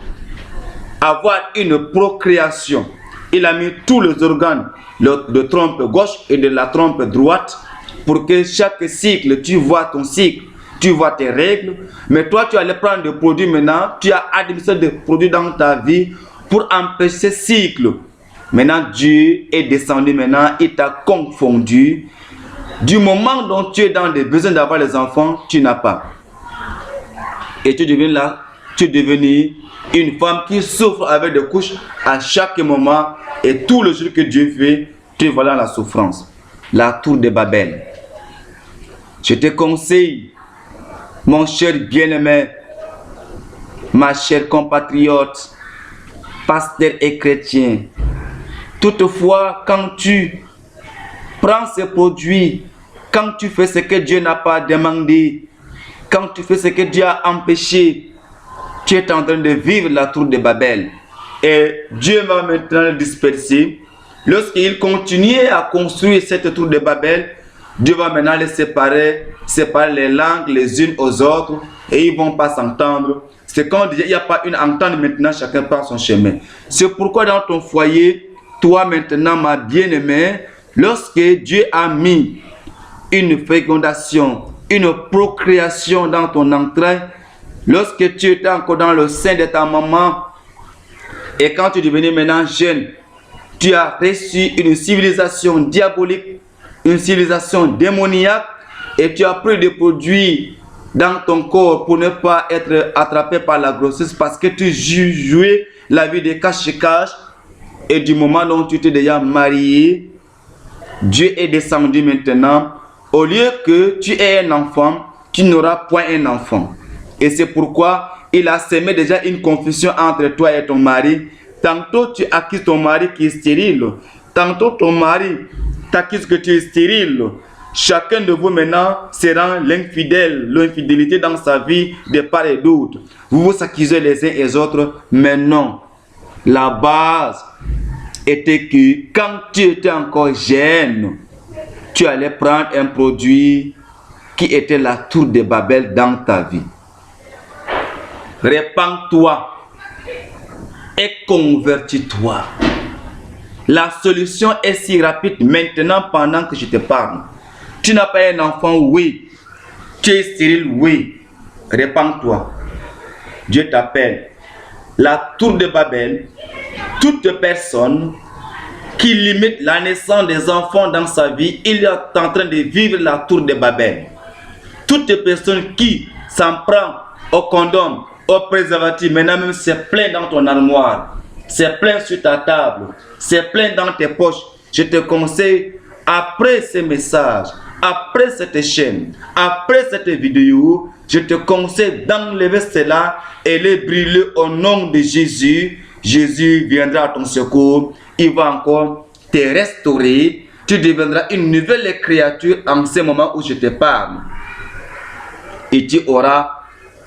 avoir une procréation. Il a mis tous les organes de trompe gauche et de la trompe droite pour que chaque cycle, tu vois ton cycle, tu vois tes règles. Mais toi, tu allais prendre des produits maintenant, tu as administré des produits dans ta vie pour empêcher ce cycle. Maintenant, Dieu est descendu maintenant, il t'a confondu. Du moment dont tu es dans des besoins d'avoir les enfants, tu n'as pas. Et tu deviens là, tu es devenu une femme qui souffre avec des couches à chaque moment. Et tout le jour que Dieu fait, tu es dans la souffrance. La tour de Babel. Je te conseille, mon cher bien-aimé, ma chère compatriote, pasteur et chrétien. Toutefois, quand tu prends ces produits, quand tu fais ce que Dieu n'a pas demandé, quand tu fais ce que Dieu a empêché, tu es en train de vivre la tour de Babel. Et Dieu va maintenant le disperser. Lorsqu'il continue à construire cette tour de Babel, Dieu va maintenant les séparer les langues les unes aux autres et ils ne vont pas s'entendre. C'est quand il n'y a pas une entente maintenant, chacun prend son chemin. C'est pourquoi dans ton foyer, toi maintenant ma bien-aimée, lorsque Dieu a mis une fécondation, une procréation dans ton entraille, lorsque tu étais encore dans le sein de ta maman et quand tu es devenu maintenant jeune, tu as reçu une civilisation diabolique, une civilisation démoniaque et tu as pris des produits dans ton corps pour ne pas être attrapé par la grossesse parce que tu jouais la vie de cache-cache. Et du moment dont tu t'es déjà marié, Dieu est descendu maintenant. Au lieu que tu aies un enfant, tu n'auras point un enfant. Et c'est pourquoi il a semé déjà une confusion entre toi et ton mari. Tantôt tu accuses ton mari qui est stérile. Tantôt ton mari t'accuse que tu es stérile. Chacun de vous maintenant sera l'infidélité dans sa vie de part et d'autre. Vous vous accusez les uns et les autres, mais non. La base était que quand tu étais encore jeune, tu allais prendre un produit qui était la tour de Babel dans ta vie. Répands-toi et convertis-toi. La solution est si rapide maintenant pendant que je te parle. Tu n'as pas un enfant, oui. Tu es stérile, oui. Répands-toi. Dieu t'appelle. La tour de Babel, toute personne qui limite la naissance des enfants dans sa vie, il est en train de vivre la tour de Babel. Toute personne qui s'en prend au condom, au préservatif, maintenant même c'est plein dans ton armoire, c'est plein sur ta table, c'est plein dans tes poches. Je te conseille, après ces messages, après cette chaîne, après cette vidéo, je te conseille d'enlever cela et les brûler au nom de Jésus. Jésus viendra à ton secours, il va encore te restaurer, tu deviendras une nouvelle créature en ce moment où je te parle. Et tu auras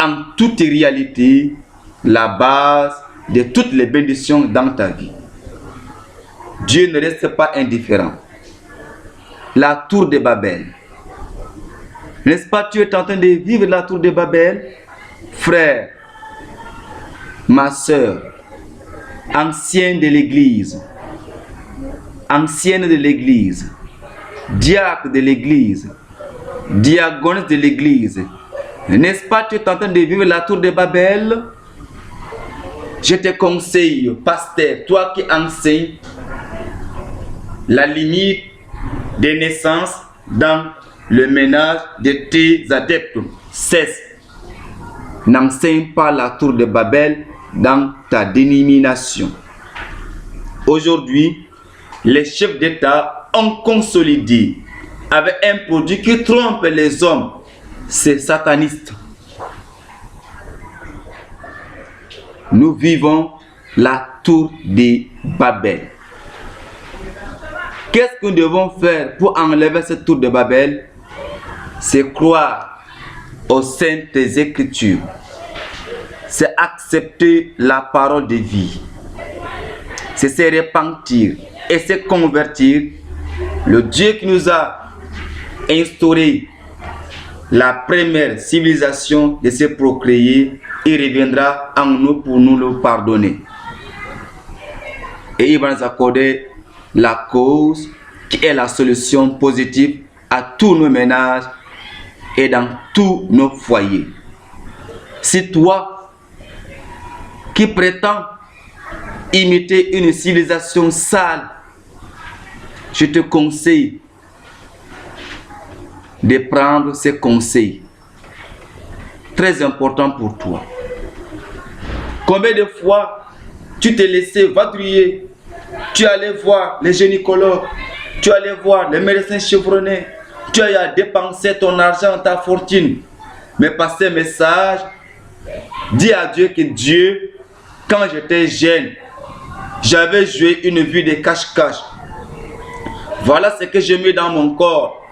en toute réalité la base de toutes les bénédictions dans ta vie. Dieu ne reste pas indifférent. La tour de Babel. N'est-ce pas, tu es en train de vivre la tour de Babel? Frère, ma soeur, ancienne de l'église, diacre de l'église, diaconesse de l'église, n'est-ce pas, tu es en train de vivre la tour de Babel? Je te conseille, pasteur, toi qui enseignes la limite des naissances dans le ménage de tes adeptes, cesse. N'enseigne pas la tour de Babel dans ta dénomination. Aujourd'hui, les chefs d'État ont consolidé avec un produit qui trompe les hommes. C'est sataniste. Nous vivons la tour de Babel. Qu'est-ce que nous devons faire pour enlever cette tour de Babel? c'est croire aux saintes écritures, c'est accepter la parole de vie, c'est se repentir et se convertir. Le Dieu qui nous a instauré la première civilisation de se procréer, il reviendra en nous pour nous le pardonner. Et il va nous accorder la cause qui est la solution positive à tous nos ménages et dans tous nos foyers. Si toi qui prétends imiter une civilisation sale, je te conseille de prendre ces conseils. Très important pour toi. Combien de fois tu t'es laissé vadrouiller, tu allais voir les gynécologues, tu allais voir les médecins chevronnés, tu as dépensé ton argent, ta fortune, mais passer un message, dis à Dieu que Dieu, quand j'étais jeune, j'avais joué une vie de cache-cache. Voilà ce que j'ai mis dans mon corps.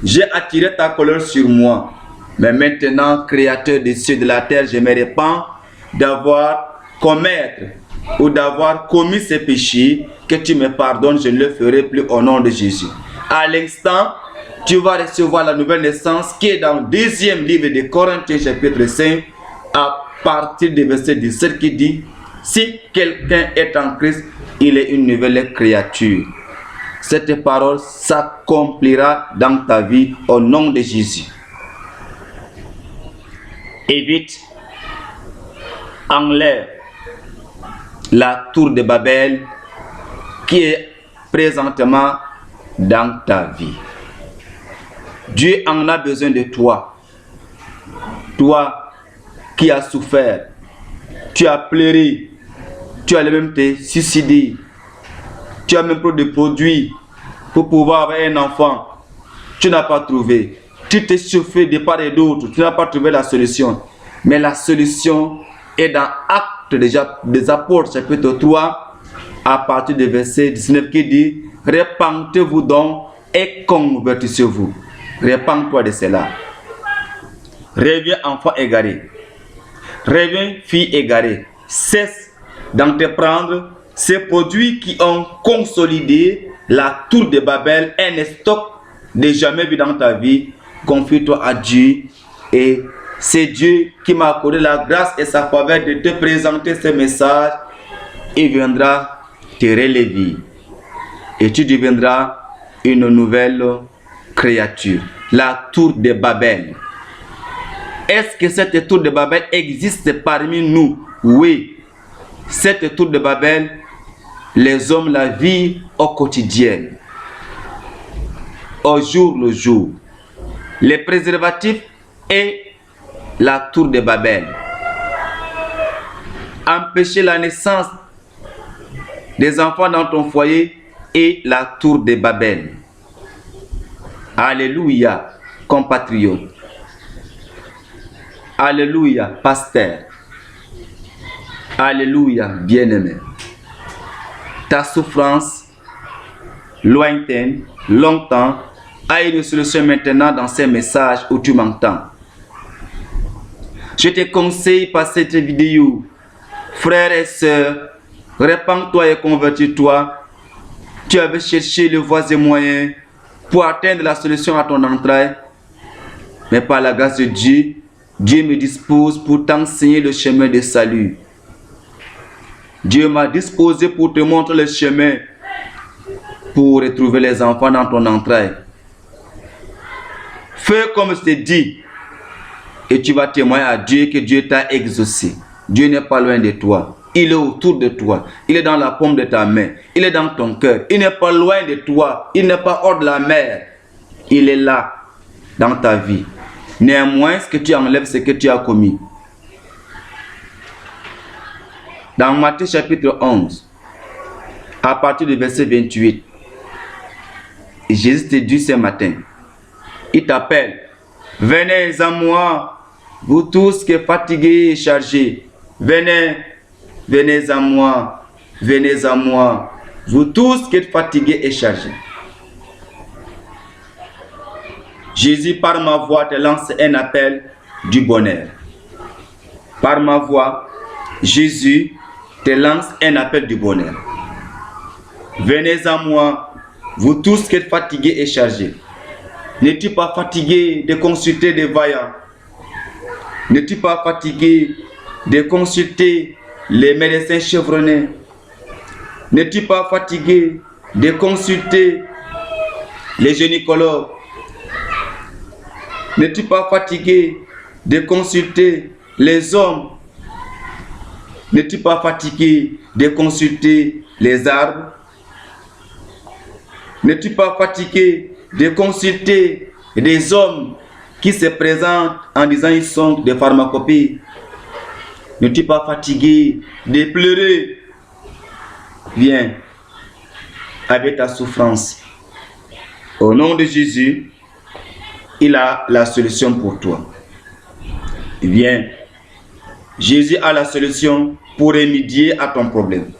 J'ai attiré ta colère sur moi. Mais maintenant, Créateur des cieux et de la terre, je me répands d'avoir commettre ou d'avoir commis ces péchés. Que tu me pardonnes, je ne le ferai plus au nom de Jésus. À l'instant, tu vas recevoir la nouvelle naissance qui est dans le 2e livre de Corinthiens chapitre 5 à partir du verset 17 qui dit: si quelqu'un est en Christ, il est une nouvelle créature. Cette parole s'accomplira dans ta vie au nom de Jésus. Évite, enlève la tour de Babel qui est présentement dans ta vie. Dieu en a besoin de toi. Toi qui as souffert, tu as pleuré, tu as même te suicider. Tu as même pris des produits pour pouvoir avoir un enfant. Tu n'as pas trouvé. Tu t'es chauffé de part et d'autre. Tu n'as pas trouvé la solution. Mais la solution est dans Actes des Apôtres, chapitre 3, à partir du verset 19 qui dit: répentez-vous donc et convertissez-vous. Répands-toi de cela. Reviens, enfant égaré. Reviens, fille égarée. Cesse d'entreprendre ces produits qui ont consolidé la tour de Babel, un stock de jamais vu dans ta vie. Confie-toi à Dieu et c'est Dieu qui m'a accordé la grâce et sa faveur de te présenter ce message. Il viendra te relever et tu deviendras une nouvelle créature. La tour de Babel. Est-ce que cette tour de Babel existe parmi nous? Oui. Cette tour de Babel, les hommes la vivent au quotidien, au jour le jour. Les préservatifs et la tour de Babel. Empêcher la naissance des enfants dans ton foyer et la tour de Babel. Alléluia, compatriotes. Alléluia, pasteur. Alléluia, bien-aimé. Ta souffrance lointaine, longtemps, a une solution maintenant dans ces messages où tu m'entends. Je te conseille par cette vidéo, frères et sœurs, répands-toi et convertis-toi. Tu avais cherché le voies et moyens pour atteindre la solution à ton entraille. Mais par la grâce de Dieu, Dieu me dispose pour t'enseigner le chemin de salut. Dieu m'a disposé pour te montrer le chemin pour retrouver les enfants dans ton entraille. Fais comme je t'ai dit et tu vas témoigner à Dieu que Dieu t'a exaucé. Dieu n'est pas loin de toi. Il est autour de toi. Il est dans la paume de ta main. Il est dans ton cœur. Il n'est pas loin de toi. Il n'est pas hors de la mer. Il est là dans ta vie. Néanmoins, ce que tu enlèves, c'est que tu as commis. Dans Matthieu chapitre 11, à partir du verset 28, Jésus te dit ce matin, il t'appelle, venez à moi, vous tous qui êtes fatigués et chargés, venez, venez à moi, vous tous qui êtes fatigués et chargés. Jésus, par ma voix, te lance un appel du bonheur. Par ma voix, Jésus te lance un appel du bonheur. Venez à moi, vous tous qui êtes fatigués et chargés. N'es-tu pas fatigué de consulter des vaillants? N'es-tu pas fatigué de consulter les médecins chevronnés? N'es-tu pas fatigué de consulter les gynécologues? N'es-tu pas fatigué de consulter les hommes? N'es-tu pas fatigué de consulter les arbres? N'es-tu pas fatigué de consulter des hommes qui se présentent en disant qu'ils sont des pharmacopies? N'es-tu pas fatigué de pleurer? Viens avec ta souffrance. Au nom de Jésus, il a la solution pour toi. Viens. Jésus a la solution pour remédier à ton problème.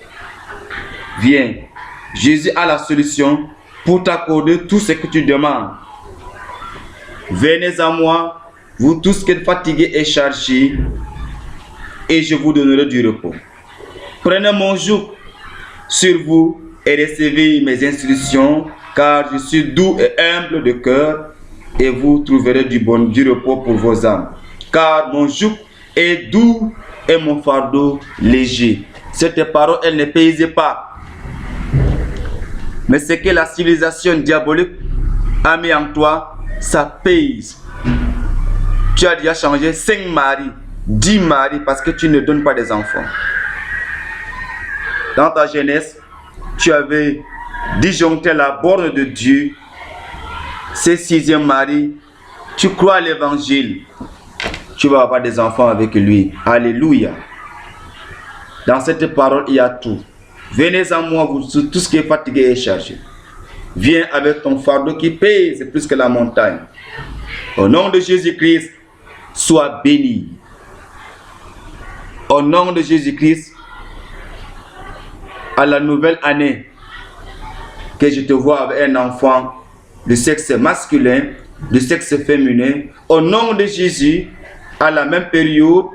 Viens. Jésus a la solution pour t'accorder tout ce que tu demandes. Venez à moi, vous tous qui êtes fatigués et chargés, et je vous donnerai du repos. Prenez mon joug sur vous et recevez mes instructions, car je suis doux et humble de cœur, et vous trouverez du repos pour vos âmes. Car mon joug est doux et mon fardeau léger. Cette parole, elle ne pèse pas. Mais ce que la civilisation diabolique a mis en toi, ça pèse. Tu as déjà changé 5 maris, 10 maris parce que tu ne donnes pas des enfants. Dans ta jeunesse, tu avais disjoncté la borne de Dieu. Ce 6e mari, tu crois à l'évangile, tu vas avoir des enfants avec lui. Alléluia. Dans cette parole, il y a tout. Venez à moi, vous tout ce qui est fatigué et chargé. Viens avec ton fardeau qui pèse plus que la montagne. Au nom de Jésus-Christ, sois béni. Au nom de Jésus-Christ, à la nouvelle année, que je te vois avec un enfant de sexe masculin, de sexe féminin. Au nom de Jésus, à la même période,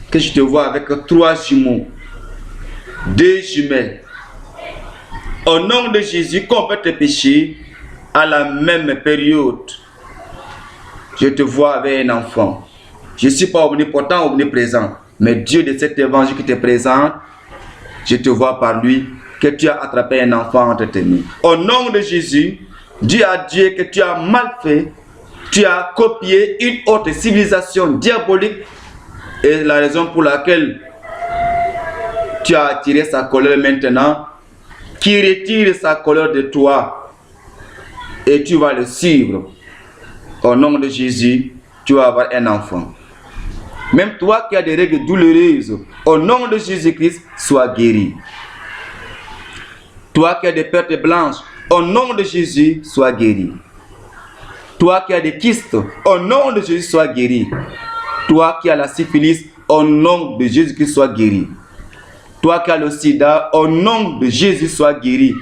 que je te vois avec 3 jumeaux, 2 jumelles. Au nom de Jésus, combat tes péchés, à la même période, je te vois avec un enfant. Je ne suis pas omnipotent, omniprésent, mais Dieu de cet évangile qui te présente, je te vois par lui que tu as attrapé un enfant entre tes mains. Au nom de Jésus, dis à Dieu que tu as mal fait, tu as copié une autre civilisation diabolique et la raison pour laquelle tu as attiré sa colère maintenant, qui retire sa colère de toi et tu vas le suivre. Au nom de Jésus, tu vas avoir un enfant. Même toi qui as des règles douloureuses, au nom de Jésus-Christ, sois guéri. Toi qui as des pertes blanches, au nom de Jésus, sois guéri. Toi qui as des kystes, au nom de Jésus, sois guéri. Toi qui as la syphilis, au nom de Jésus-Christ, sois guéri. Toi qui as le sida, au nom de Jésus, sois guéri.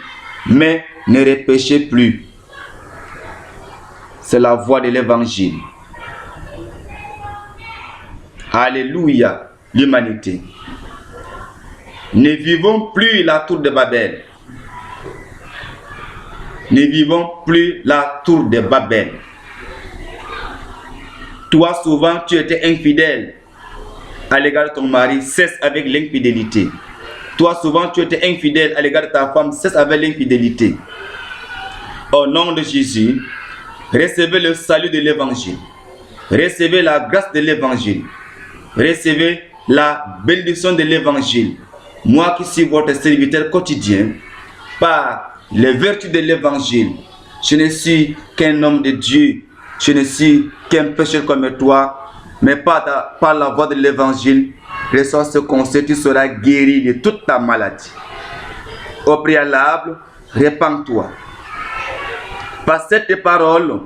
Mais ne repêchez plus. C'est la voie de l'évangile. Alléluia, l'humanité. Ne vivons plus la tour de Babel. Ne vivons plus la tour de Babel. Toi, souvent, tu étais infidèle à l'égard de ton mari, cesse avec l'infidélité. Toi, souvent, tu étais infidèle à l'égard de ta femme, cesse avec l'infidélité. Au nom de Jésus, recevez le salut de l'évangile. Recevez la grâce de l'évangile. Recevez la bénédiction de l'évangile. Moi qui suis votre serviteur quotidien, par les vertus de l'évangile, je ne suis qu'un homme de Dieu. Je ne suis qu'un pécheur comme toi, mais par la voie de l'évangile, reçois ce conseil, tu seras guéri de toute ta maladie. Au préalable, répands-toi. Par cette parole,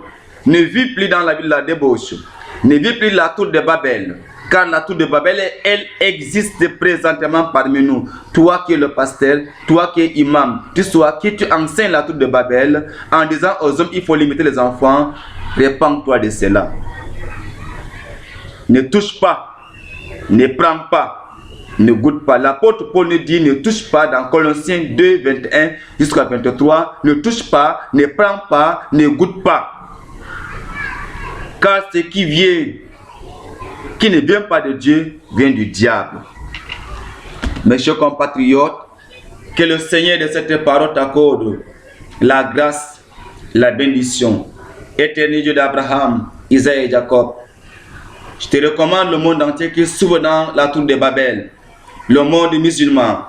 ne vis plus dans la ville de la débauche, ne vis plus la tour de Babel, car la tour de Babel, elle existe présentement parmi nous. Toi qui es le pasteur, toi qui es imam, tu enseignes la tour de Babel en disant aux hommes il faut limiter les enfants. Répands-toi de cela. Ne touche pas, ne prends pas, ne goûte pas. L'apôtre Paul nous dit ne touche pas dans Colossiens 2, 21 jusqu'à 23. Ne touche pas, ne prends pas, ne goûte pas. Car ce qui ne vient pas de Dieu, vient du diable. Mes chers compatriotes, que le Seigneur de cette parole t'accorde la grâce, la bénédiction. Éternel Dieu d'Abraham, Isaac et Jacob, je te recommande le monde entier qui s'ouvre dans la tour de Babel, le monde musulman,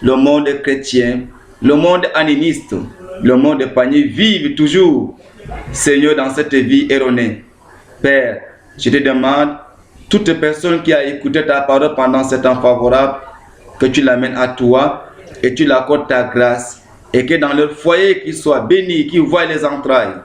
le monde chrétien, le monde animiste, le monde panier vive toujours, Seigneur, dans cette vie erronée. Père, je te demande, toute personne qui a écouté ta parole pendant ce temps favorable, que tu l'amènes à toi et tu l'accordes ta grâce, et que dans leur foyer qu'ils soient bénis, qu'ils voient les entrailles,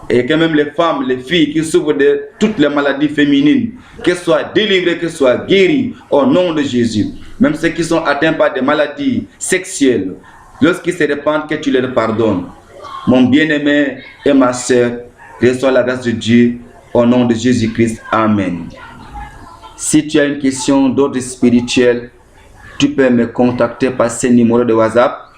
et que même les femmes, les filles qui souffrent de toutes les maladies féminines, qu'elles soient délivrées, qu'elles soient guéries au nom de Jésus. Même ceux qui sont atteints par des maladies sexuelles, lorsqu'ils se répandent, que tu leur pardonnes. Mon bien-aimé et ma sœur, reçois la grâce de Dieu au nom de Jésus-Christ. Amen. Si tu as une question d'ordre spirituel, tu peux me contacter par ce numéro de WhatsApp,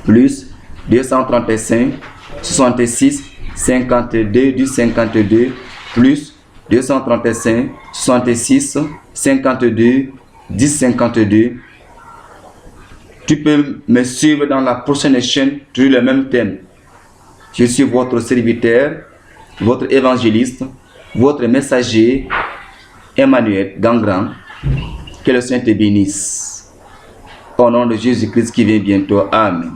plus 235 66 52 52, plus 235 66 52 52. Tu peux me suivre dans la prochaine chaîne, toujours le même thème. Je suis votre serviteur, votre évangéliste, votre messager, Emmanuel Gangran. Que le Saint te bénisse. Au nom de Jésus-Christ qui vient bientôt. Amen.